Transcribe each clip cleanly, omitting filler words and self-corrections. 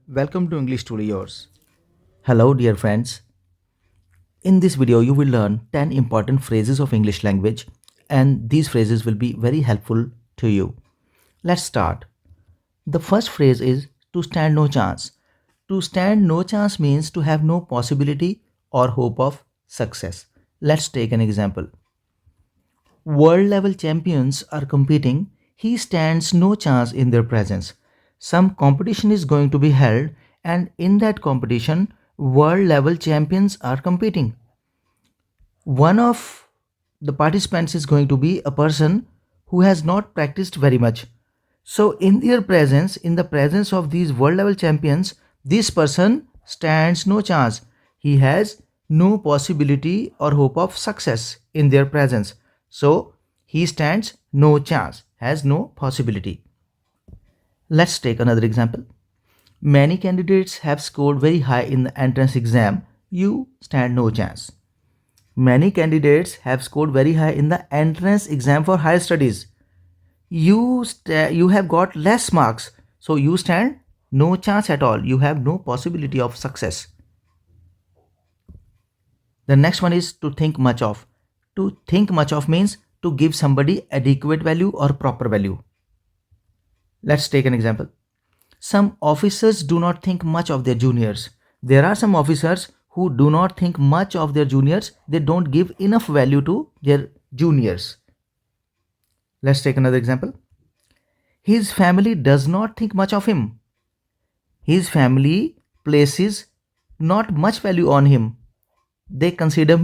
Welcome to English Studios. Hello, dear friends. In this video, you will learn 10 important phrases of English language, and these phrases will be very helpful to you. Let's start. The first phrase is to stand no chance. To stand no chance means to have no possibility or hope of success. Let's take an example. World level champions are competing. He stands no chance in their presence. Some competition is going to be held, and in that competition, world level champions are competing. One of the participants is going to be a person who has not practiced very much. So, in their presence, in the presence of these world level champions, this person stands no chance. He has no possibility or hope of success in their presence. So, he stands no chance, has no possibility. Let's take another example. Many candidates have scored very high in the entrance exam. You stand no chance. Many candidates have scored very high in the entrance exam for higher studies. You have got less marks, so you stand no chance at all. You have no possibility of success. The next one is to think much of. To think much of means to give somebody adequate value or proper value. Let's take an example. Some officers do not think much of their juniors. There are some officers who do not think much of their juniors. They don't give enough value to their juniors. Let's take another example. His family does not think much of him. His family places not much value on him. They consider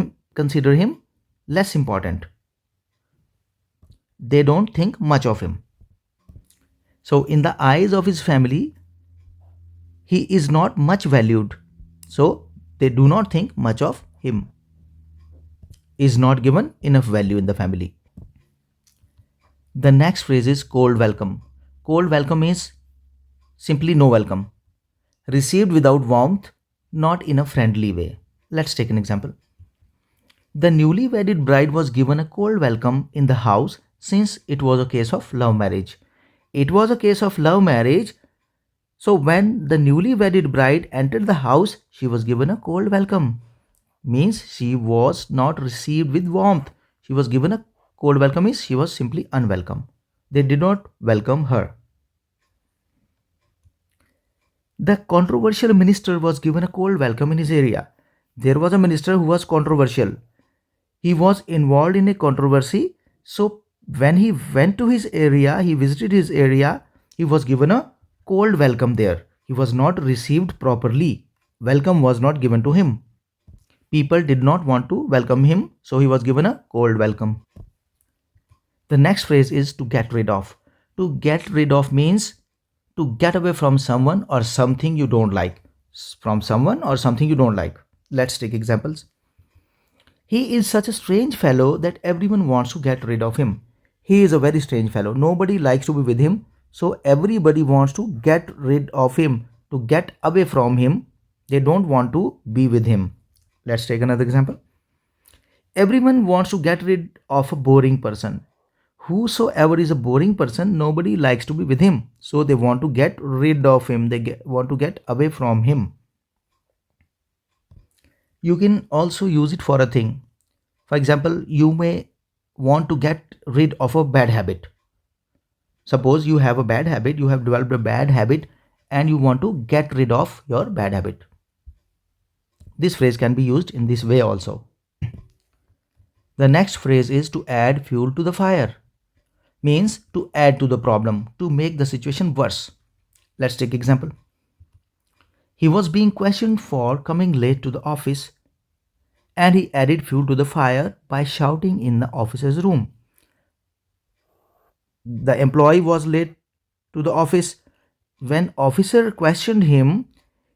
him less important. They don't think much of him. So, in the eyes of his family, he is not much valued. So, they do not think much of him. Is not given enough value in the family. The next phrase is cold welcome. Cold welcome is simply no welcome. Received without warmth, not in a friendly way. Let's take an example. The newly wedded bride was given a cold welcome in the house since it was a case of love marriage. It was a case of love marriage. So when the newly wedded bride entered the house, she was given a cold welcome. Means she was not received with warmth. She was given a cold welcome means she was simply unwelcome. They did not welcome her. The controversial minister was given a cold welcome in his area. There was a minister who was controversial. He was involved in a controversy. So when he went to his area, he visited his area, he was given a cold welcome there. He was not received properly. Welcome was not given to him. People did not want to welcome him, so he was given a cold welcome. The next phrase is to get rid of. To get rid of means to get away from someone or something you don't like. From someone or something you don't like. Let's take examples. He is such a strange fellow that everyone wants to get rid of him. He is a very strange fellow. Nobody likes to be with him. So everybody wants to get rid of him, to get away from him. They don't want to be with him. Let's take another example. Everyone wants to get rid of a boring person. Whosoever is a boring person, nobody likes to be with him. So they want to get rid of him. Want to get away from him. You can also use it for a thing. For example, you may want to get rid of a bad habit. Suppose you have a bad habit, you have developed a bad habit, and you want to get rid of your bad habit. This phrase can be used in this way also. The next phrase is to add fuel to the fire. Means to add to the problem, to make the situation worse. Let's take example. He was being questioned for coming late to the office, and he added fuel to the fire by shouting in the officer's room. The employee was late to the office. When officer questioned him,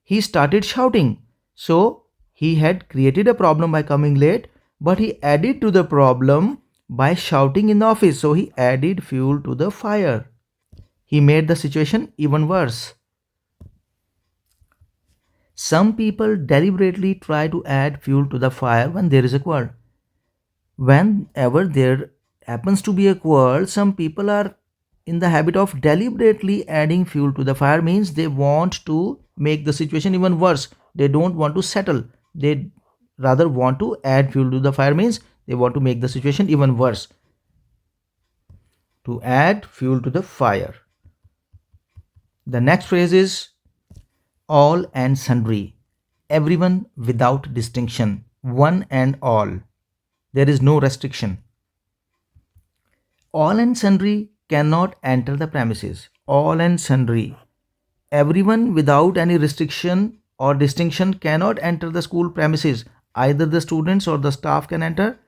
he started shouting. So he had created a problem by coming late, but he added to the problem by shouting in the office. So he added fuel to the fire. He made the situation even worse. Some people deliberately try to add fuel to the fire when there is a quarrel. Whenever there happens to be a quarrel, some people are in the habit of deliberately adding fuel to the fire means they want to make the situation even worse. They don't want to settle. They rather want to add fuel to the fire means they want to make the situation even worse. To add fuel to the fire. The next phrase is all and sundry. Everyone without distinction. One and all. There is no restriction. All and sundry cannot enter the premises. All and sundry. Everyone without any restriction or distinction cannot enter the school premises. Either the students or the staff can enter,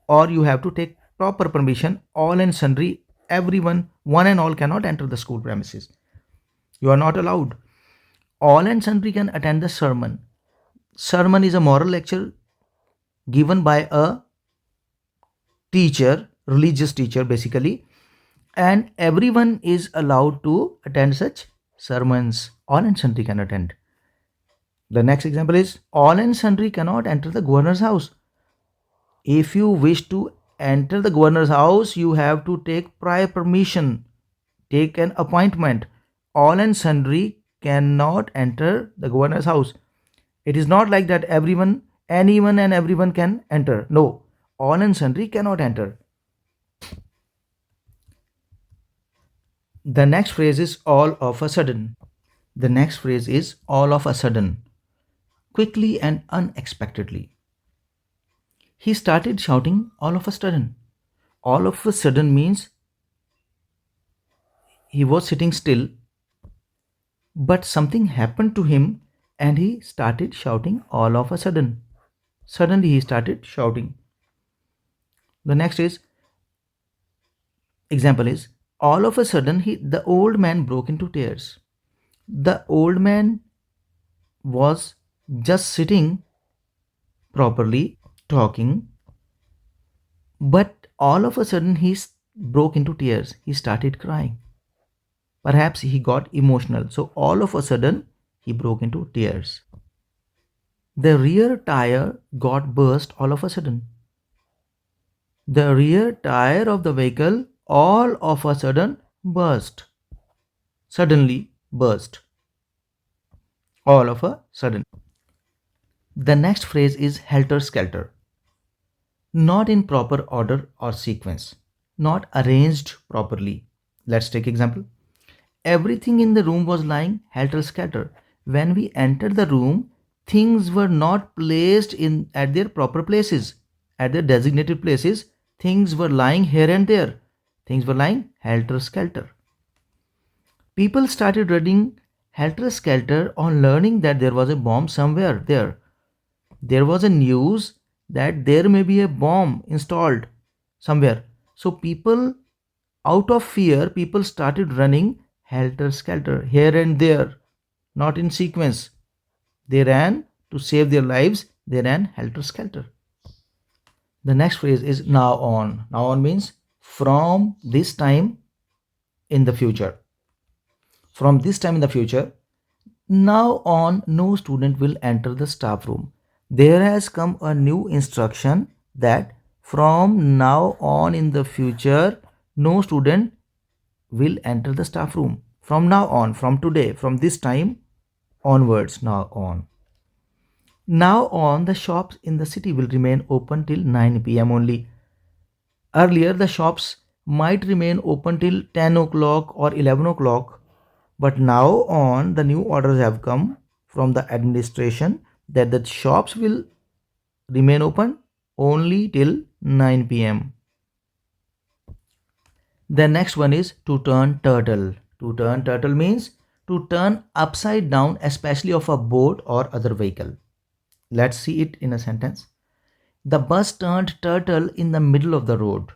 or you have to take proper permission. All and sundry, everyone, one and all cannot enter the school premises. You are not allowed. All and sundry can attend the sermon. Sermon is a moral lecture given by a teacher, religious teacher basically, and everyone is allowed to attend such sermons. All and sundry can attend. The next example is all and sundry cannot enter the governor's house. If you wish to enter the governor's house, you have to take prior permission, take an appointment. All and sundry cannot enter the governor's house. It is not like that anyone and everyone can enter. No, all and sundry cannot enter. The next phrase is all of a sudden. The next phrase is all of a sudden, quickly and unexpectedly. He started shouting all of a sudden. All of a sudden means he was sitting still, but something happened to him and he started shouting all of a sudden. Suddenly he started shouting. The next example is all of a sudden the old man broke into tears. The old man was just sitting properly talking, but all of a sudden he broke into tears. He started crying. Perhaps he got emotional. So all of a sudden he broke into tears. The rear tire got burst all of a sudden. The rear tire of the vehicle all of a sudden burst. Suddenly burst. All of a sudden. The next phrase is helter skelter. Not in proper order or sequence. Not arranged properly. Let's take example. Everything in the room was lying helter skelter. When we entered the room, things were not placed at their proper places. At their designated places, things were lying here and there. Things were lying helter skelter. People started running helter skelter on learning that there was a bomb somewhere there. There was a news that there may be a bomb installed somewhere. So people, out of fear, people started running helter skelter here and there, not in sequence. They ran to save their lives. They ran helter skelter. The next phrase is now on. Now on means from this time in the future. From this time in the future, now on, no student will enter the staff room. There has come a new instruction that from now on in the future, no student will enter the staff room. From now on, from today, from this time onwards, now on. Now on, the shops in the city will remain open till 9 p.m. only. Earlier, the shops might remain open till 10 o'clock or 11 o'clock. But now on, the new orders have come from the administration that the shops will remain open only till 9 p.m. The next one is to turn turtle. To turn turtle means to turn upside down, especially of a boat or other vehicle. Let's see it in a sentence. The bus turned turtle in the middle of the road.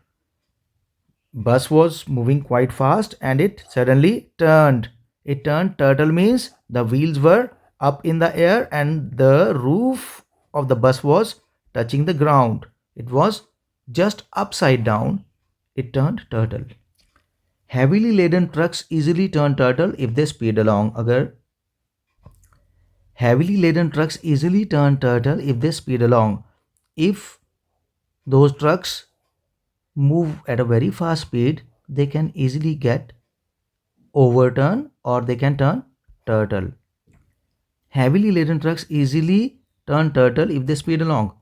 Bus was moving quite fast and it suddenly turned. It turned turtle means the wheels were up in the air and the roof of the bus was touching the ground. It was just upside down. It turned turtle. Heavily laden trucks easily turn turtle if they speed along. अगर heavily laden trucks easily turn turtle if they speed along. If those trucks move at a very fast speed, they can easily get overturn or they can turn turtle. Heavily laden trucks easily turn turtle if they speed along.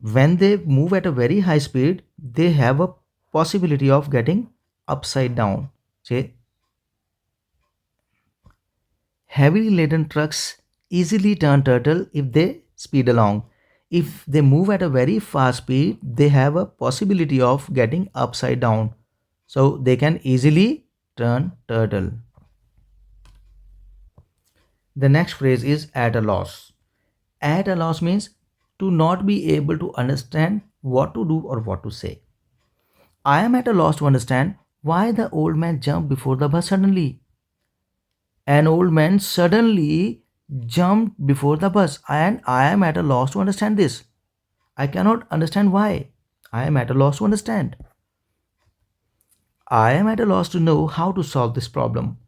When they move at a very high speed, they have a possibility of getting upside down. Say, heavily laden trucks easily turn turtle if they speed along. If they move at a very fast speed, they have a possibility of getting upside down. So they can easily turn turtle. The next phrase is at a loss. At a loss means to not be able to understand what to do or what to say. I am at a loss to understand why the old man jumped before the bus suddenly. An old man suddenly jumped before the bus, and I am at a loss to understand this. I cannot understand why. I am at a loss to understand. I am at a loss to know how to solve this problem.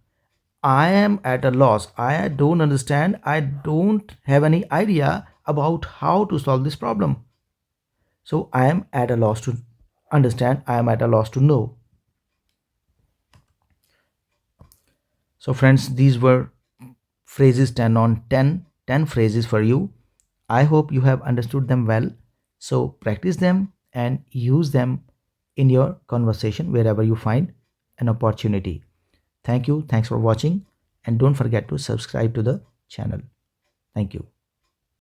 I am at a loss. I don't understand. I don't have any idea about how to solve this problem. So I am at a loss to understand. I am at a loss to know. So friends, these were phrases 10 on 10 phrases for you. I hope you have understood them well. So practice them and use them in your conversation wherever you find an opportunity. Thank you. Thanks for watching. And don't forget to subscribe to the channel. Thank you.